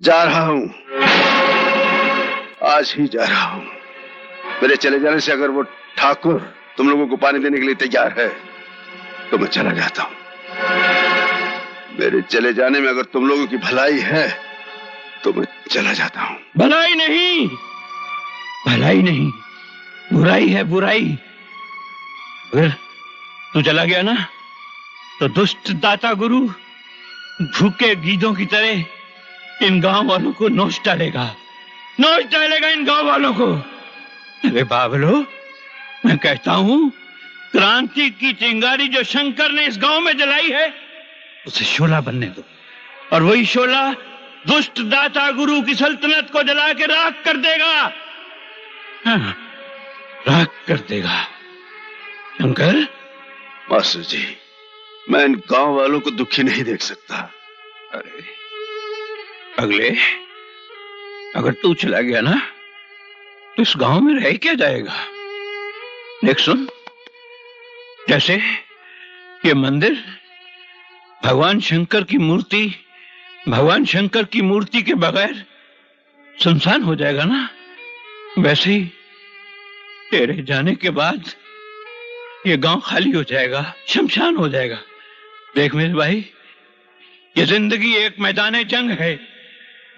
जा रहा हूं, आज ही जा रहा हूं। मेरे चले जाने से अगर वो ठाकुर तुम लोगों को पानी देने के लिए तैयार है तो मैं चला जाता हूं। मेरे चले जाने में अगर तुम लोगों की भलाई है तो मैं चला जाता हूं। भलाई नहीं, भलाई नहीं, बुराई है, बुराई। अगर तू चला गया ना तो दुष्ट दाता गुरु भूखे गीदों की तरह इन गांव वालों को नोच डालेगा, नोच डालेगा इन गांव वालों को। अरे बाबलो, मैं कहता हूं क्रांति की चिंगारी जो शंकर ने इस गांव में जलाई है उसे शोला बनने दो, और वही शोला दुष्ट दाता गुरु की सल्तनत को जला के राख कर देगा। हाँ, राख कर देगा। शंकर। मास्टर जी, मैं इन गांव वालों को दुखी नहीं देख सकता। अरे अगले, अगर तू चला गया ना तो इस गांव में रह क्या जाएगा? देख सुन, जैसे ये मंदिर भगवान शंकर की मूर्ति के बगैर सुनसान हो जाएगा ना, वैसे ही तेरे जाने के बाद ये गांव खाली हो जाएगा, शमशान हो जाएगा। देख मेरे भाई, ये जिंदगी एक मैदान जंग है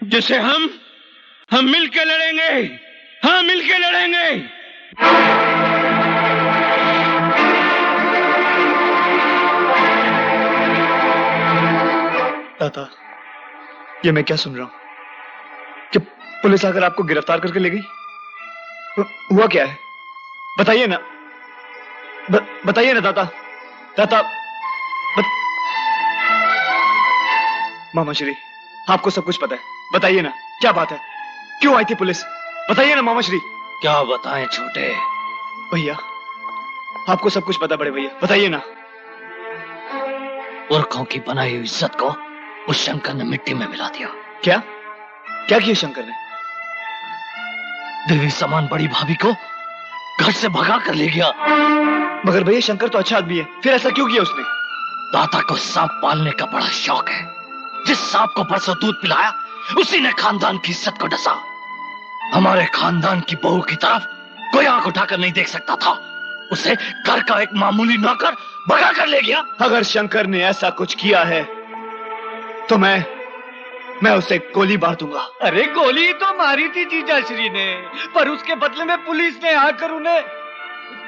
जिसे हम मिलके लड़ेंगे, हाँ मिलके लड़ेंगे। दादा, ये मैं क्या सुन रहा हूं कि पुलिस आकर आपको गिरफ्तार करके ले गई? हुआ क्या है? बताइए ना, बताइए ना दादा। दादा, मामा श्री, आपको सब कुछ पता है, बताइए ना क्या बात है, क्यों आई थी पुलिस? बताइए ना मामा श्री। क्या बताएं छोटे? भैया, आपको सब कुछ पता, बड़े भैया, बताइए ना। पुरखों की बनाई हुई इज्जत को उस शंकर ने मिट्टी में मिला दिया। क्या क्या किया शंकर ने? देवी समान बड़ी भाभी को घर से भगा कर ले गया। मगर भैया, शंकर तो अच्छा आदमी है, फिर ऐसा क्यों किया उसने? दाता को सांप पालने का बड़ा शौक है। जिस सांप को परसों दूध पिलाया उसी ने खानदान की इज्जत को डसा। हमारे खानदान की बहू की तरफ कोई आंख उठाकर नहीं देख सकता था, उसे घर का एक मामूली नौकर भगा कर ले गया। अगर शंकर ने ऐसा कुछ किया है तो मैं उसे गोली मार दूंगा। अरे गोली तो मारी थी जीजाश्री ने, पर उसके बदले में पुलिस ने आकर उन्हें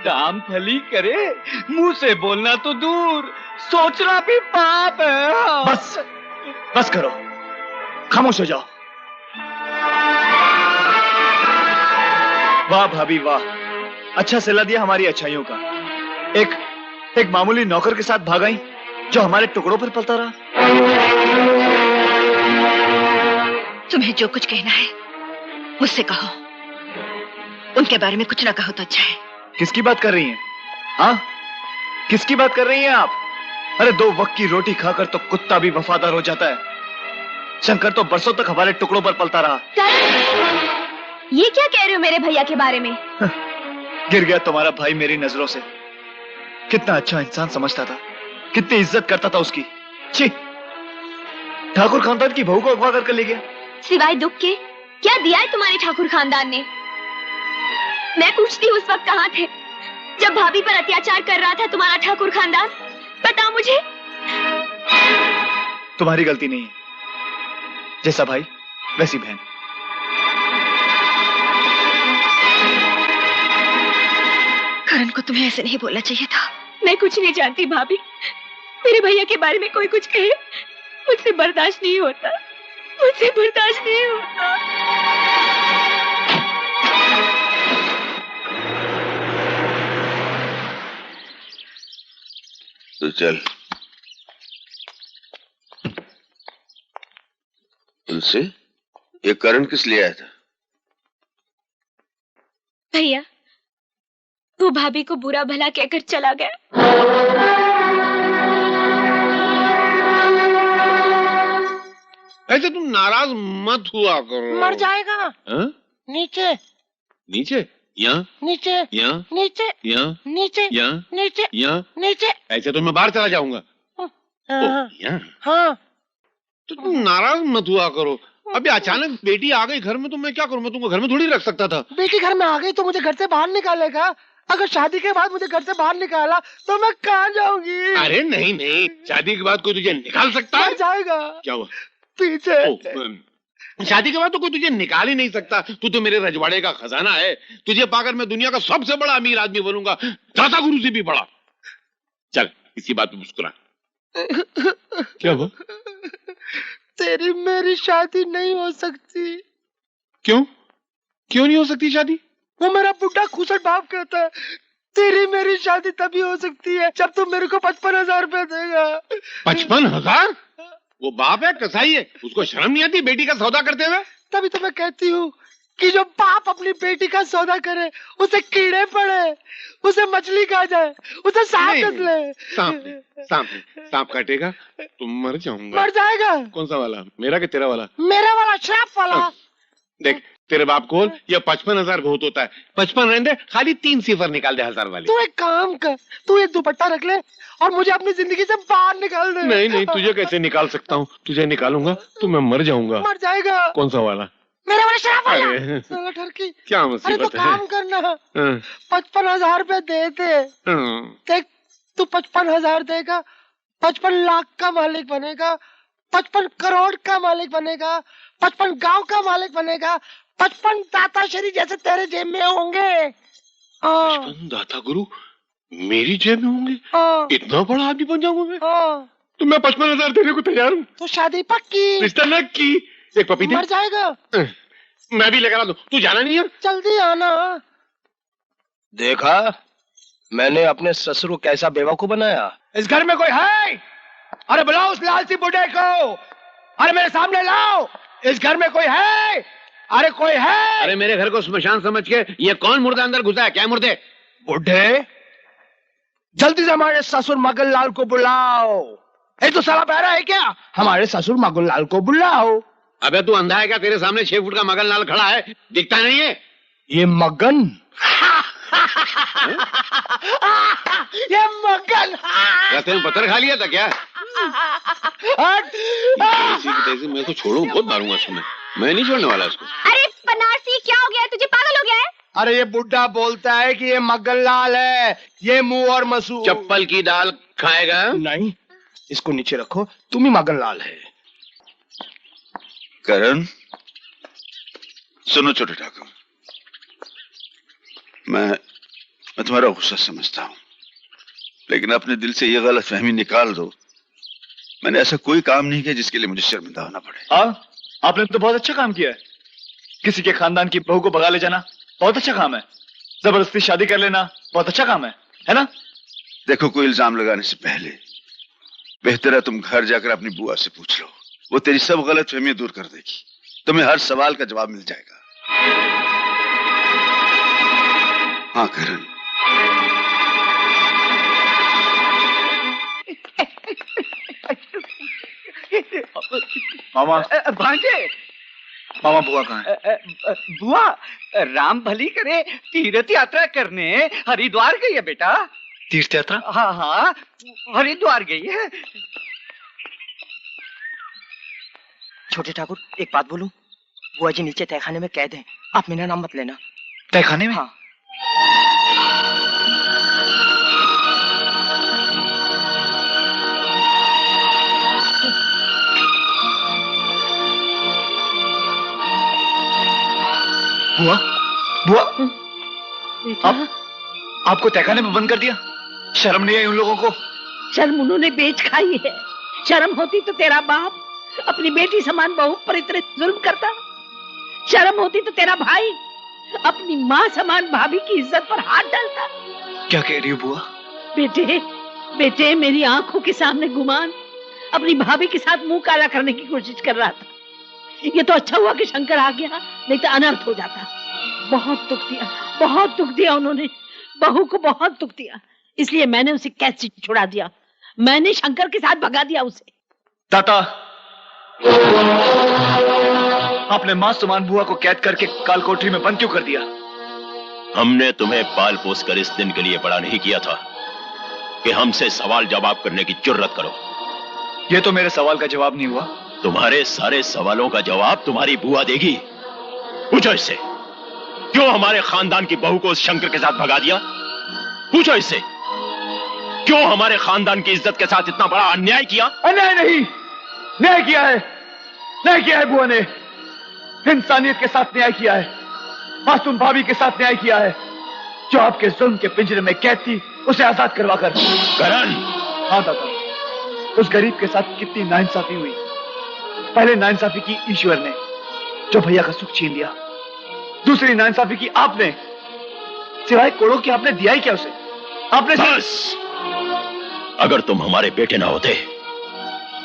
दाम फली करे। मुंह से बोलना तो दूर, सोचना भी पाप है। बस करो, खामोश हो जाओ। वाह भाभी वाह, अच्छा सिला दिया हमारी अच्छाइयों का। एक मामूली नौकर के साथ भागाई जो हमारे टुकड़ों पर पलता रहा। तुम्हें जो कुछ कहना है मुझसे कहो, उनके बारे में कुछ ना कहो तो अच्छा है। किसकी बात कर रही हैं? हाँ, किसकी बात कर रही हैं आप? अरे 2 वक्त की रोटी खाकर तो कुत्ता भी वफादार हो जाता है। शंकर तो बरसों तक हमारे टुकड़ों पर पलता रहा। ये क्या कह रहे हो मेरे भैया के बारे में? गिर गया तुम्हारा भाई मेरी नजरों से। कितना अच्छा इंसान समझता था, कितनी इज्जत करता था उसकी। छी, ठाकुर खानदान की बहू को अगवा करके ले गया। सिवाय दुख के क्या दिया है तुम्हारे ठाकुर खानदान ने? मैं पूछती हूँ, उस वक्त कहाँ थे जब भाभी पर अत्याचार कर रहा था तुम्हारा ठाकुर खानदान? बता मुझे। तुम्हारी गलती नहीं है, जैसा भाई वैसी बहन। करण को तुम्हें ऐसे नहीं बोलना चाहिए था। मैं कुछ नहीं जानती भाभी, मेरे भैया के बारे में कोई कुछ कहे मुझसे बर्दाश्त नहीं होता, मुझसे बर्दाश्त नहीं होता। तो चल, तुलसी, ये करण किस लिए आया था? भैया, वो भाभी को बुरा भला कहकर चला गया। ऐसे तुम नाराज मत हुआ करो। मर जाएगा। हा? नीचे नीचे, यहाँ नीचे यहाँ नीचे यहाँ नीचे यहाँ नीचे यहाँ। नीचे। ऐसे तो मैं बाहर चला जाऊंगा। हाँ, यहाँ हाँ। तो तुम नाराज मत हुआ करो। अभी अचानक बेटी आ गई घर में तो मैं क्या करूं? मैं तुमको घर में थोड़ी रख सकता था। बेटी घर में आ गई तो मुझे घर से बाहर निकालेगा? अगर शादी के बाद मुझे घर से बाहर निकाला तो मैं कहाँ जाऊंगी? अरे नहीं नहीं, शादी के बाद कोई तुझे निकाल सकता है? मर जाएगा। क्या हुआ? पीछे। शादी के बाद तो कोई तुझे निकाल ही नहीं सकता। तू तो मेरे रजवाड़े का खजाना है। तुझे पाकर मैं दुनिया का सबसे बड़ा अमीर आदमी बनूंगा, दाता गुरु से भी बड़ा। चल इसी बात पे मुस्कुरा। क्या हुआ? तेरी मेरी शादी नहीं हो सकती। क्यों? क्यों नहीं हो सकती शादी? वो मेरा बुढ़ा खुसट बाप कहता है तेरी मेरी शादी तभी हो सकती है जब तू मेरे को 55,000 रुपए देगा। 55,000? वो बाप है कसाई है, उसको शर्म नहीं आती बेटी का सौदा करते हुए? तभी तो मैं कहती हूँ कि जो बाप अपनी बेटी का सौदा करे उसे कीड़े पड़े, उसे मछली खा जाए, उसे सांप नहीं, कस ले। सांप काटेगा तो मर जाऊंगा। मर जाएगा। कौन सा वाला, मेरा कि तेरा वाला? मेरा वाला, श्राप वाला। देख तेरे बाप को ये 55,000 बहुत होता है। 55 रहने, खाली 3 सिफर निकाल दे 1000 वाली। तू एक काम कर, तू एक दुपट्टा रख ले और मुझे अपनी जिंदगी से बाहर निकाल दे। नहीं तुझे कैसे निकाल सकता हूँ? तुझे निकालूंगा तो मैं मर जाऊंगा। मर जाएगा। कौन सा वाला? मेरा वाला श्राप वाला। अरे साला ठरकी। क्या अरे तो मुसीबत है? काम करना, 55,000 रुपए दे दे। देख तू 55,000 देगा, 55 लाख का मालिक बनेगा, 55 करोड़ का मालिक बनेगा, 55 गांव का मालिक बनेगा, 55 दाताश्री जैसे तेरे जेब में होंगे। 55 दाता गुरु मेरी जेब में होंगे? इतना बड़ा आदमी बन जाऊंगा मैं? तो मैं 55,000 देने को तैयार हूँ। तो शादी पक्की। रिश्ता न की। एक पपीते। मर जाएगा। मैं भी लेकर आ दूं। तू जाना नहीं है? जल्दी आना। देखा मैंने अपने ससुर को कैसा बेवकूफ बनाया। इस घर में कोई है? अरे बुलाओ उस लालची बुढ़े को। अरे मेरे सामने लाओ। इस घर में कोई है? अरे कोई है? अरे मेरे घर को स्मशान समझ के ये कौन मुर्दा अंदर घुसा है? क्या मुर्दे? बुढ़े जल्दी से हमारे ससुर मगनलाल को बुलाओ। ये तो साला बहरा है क्या? हमारे ससुर मगनलाल को बुलाओ। अबे तू अंधा है क्या? तेरे सामने 6 फुट का मगनलाल खड़ा है, दिखता नहीं है? ये मगन ये मगन। रास्ते में पत्थर खा लिया था क्या? तेजी मैं तो छोड़ू, बहुत मारूंगा इसमें। मैं नहीं छोड़ने वाला इसको। अरे बनारसी क्या हो गया है? तुझे पागल हो गया है? अरे ये बुढ़ा बोलता है कि ये मगनलाल है, ये मुंह और मसूर। चप्पल की दाल खाएगा? नहीं, इसको नीचे रखो, तुम ही मगनलाल है। करण सुनो छोटे ठाकुर, मैं तुम्हारा गुस्सा समझता हूं, लेकिन अपने दिल से ये गलत फहमी निकाल दो। मैंने ऐसा कोई काम नहीं किया जिसके लिए मुझे शर्मिंदा होना पड़े। आपने तो बहुत अच्छा काम किया है। किसी के खानदान की बहू को भगा ले जाना बहुत अच्छा काम है। जबरदस्ती शादी कर लेना बहुत अच्छा काम है ना? देखो, कोई इल्जाम लगाने से पहले बेहतर है तुम घर जाकर अपनी बुआ से पूछ लो। वो तेरी सब गलत फहमियां दूर कर देगी। तुम्हें हर सवाल का जवाब मिल जाएगा। हाँ करण, मामा भांजे। मामा बुआ कहाँ है? बुआ राम भली करे, तीर्थ यात्रा करने हरिद्वार गई है बेटा। तीर्थ यात्रा? हाँ हाँ, हरिद्वार गई है। छोटे ठाकुर एक बात बोलूं, बुआ जी नीचे तहखाने में कैद हैं, आप मेरा नाम मत लेना। तहखाने में? हाँ। बुआ बुआ, आपको तहखाने में बंद कर दिया? शर्म नहीं आई उन लोगों को? शर्म उन्होंने बेच खाई है। शर्म होती तो तेरा बाप अपनी बेटी समान बहू पर इतने जुल्म करता। शर्म होती तो तेरा भाई अपनी माँ समान भाभी की इज्जत पर हाथ डालता। क्या कह रही हो बुआ? बेटे बेटे, मेरी आंखों के सामने गुमान अपनी भाभी के साथ मुंह काला करने की कोशिश कर रहा था। ये तो अच्छा हुआ कि शंकर आ गया, नहीं तो अनर्थ हो जाता। बहुत दुख दिया उन्होंने, बहू को बहुत दुख दिया। इसलिए मैंने उसे कैद से छुड़ा दिया। मैंने शंकर के साथ भगा दिया उसे। दाता, आपने मां समान बुआ को कैद करके काल कोठरी में बंद क्यों कर दिया? हमने तुम्हें पाल पोस कर इस दिन के लिए बड़ा नहीं किया था कि हमसे सवाल जवाब करने की जुर्रत करो। यह तो मेरे सवाल का जवाब नहीं हुआ। तुम्हारे सारे सवालों का जवाब तुम्हारी बुआ देगी। पूछो इससे, क्यों हमारे खानदान की बहू को उस शंकर के साथ भगा दिया? पूछो इससे, क्यों हमारे खानदान की इज्जत के साथ इतना बड़ा अन्याय किया? अन्याय नहीं, न्याय किया है, न्याय किया है बुआ ने। इंसानियत के साथ न्याय किया है, मासूम भाभी के साथ न्याय किया है, जो आपके जुल्म के पिंजरे में कैद थी उसे आजाद करवाकर। करण! हाँ दादा, उस गरीब के साथ कितनी नाइंसाफी हुई। पहले नाइंसाफी की ईश्वर ने, जो भैया का सुख छीन लिया। दूसरी नाइंसाफी की आपने, सिवाय कोड़ों की आपने दिया ही क्या उसे? आपने बस! अगर तुम हमारे बेटे ना होते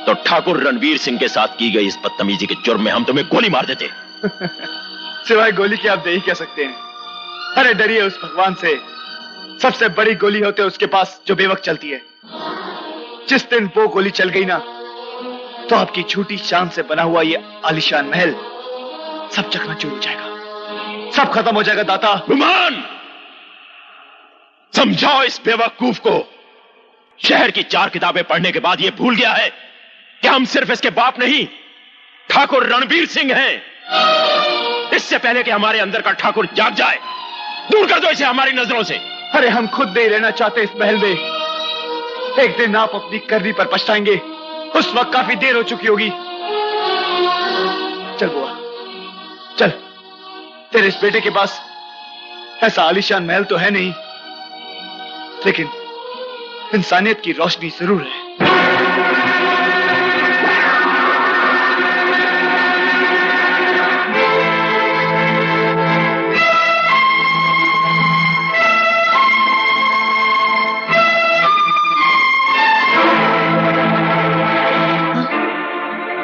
तो ठाकुर रणवीर सिंह के साथ की गई इस बदतमीजी के जुर्म में हम तुम्हें गोली मार देते। सिवाय गोली के आप दे ही कह सकते हैं। अरे डरिए उस भगवान से, सबसे बड़ी गोली होते उसके पास जो बेवक्त चलती है। जिस दिन वो गोली चल गई ना, तो आपकी छोटी शान से बना हुआ ये आलीशान महल सब चकनाचूर हो जाएगा, सब खत्म हो जाएगा दाता। गुमान! समझाओ इस बेवकूफ को, शहर की 4 किताबें पढ़ने के बाद ये भूल गया है कि हम सिर्फ इसके बाप नहीं, ठाकुर रणवीर सिंह हैं। इससे पहले कि हमारे अंदर का ठाकुर जाग जाए, दूर कर दो इसे हमारी नजरों से। अरे हम खुद नहीं रहना चाहते इस महल में। एक दिन आप अपनी करनी पर पछताएंगे, उस वक्त काफी देर हो चुकी होगी। चल बुआ, चल। तेरे इस बेटे के पास ऐसा आलीशान महल तो है नहीं, लेकिन इंसानियत की रोशनी जरूर है।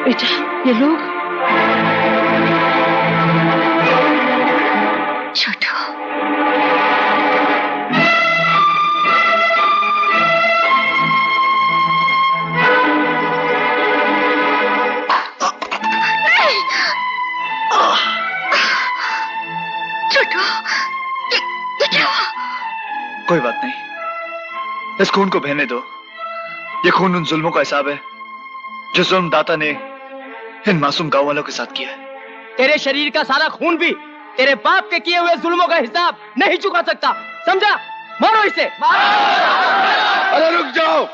बेटा, ये लोग छोटू, कोई बात नहीं, इस खून को बहने दो। ये खून उन जुल्मों का हिसाब है जो जुल्म दाता ने इन मासूम गांव वालों के साथ किया है। तेरे शरीर का सारा खून भी तेरे बाप के किए हुए जुल्मों का हिसाब नहीं चुका सकता, समझा? मारो इसे! अरे रुक जाओ!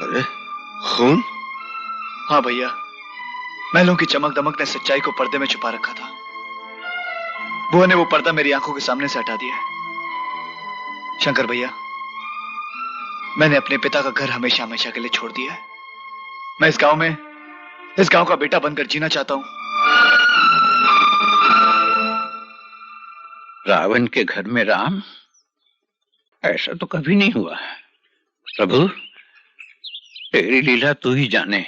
अरे खून? हाँ भैया, महलों की चमक दमक ने सच्चाई को पर्दे में छुपा रखा था। बुआ ने वो पर्दा मेरी आंखों के सामने से हटा दिया। शंकर भैया, मैंने अपने पिता का घर हमेशा हमेशा के लिए छोड़ दिया है। मैं इस गांव का बेटा बनकर जीना चाहता हूं। रावण के घर में राम, ऐसा तो कभी नहीं हुआ। प्रभु, तेरी लीला तू ही जाने।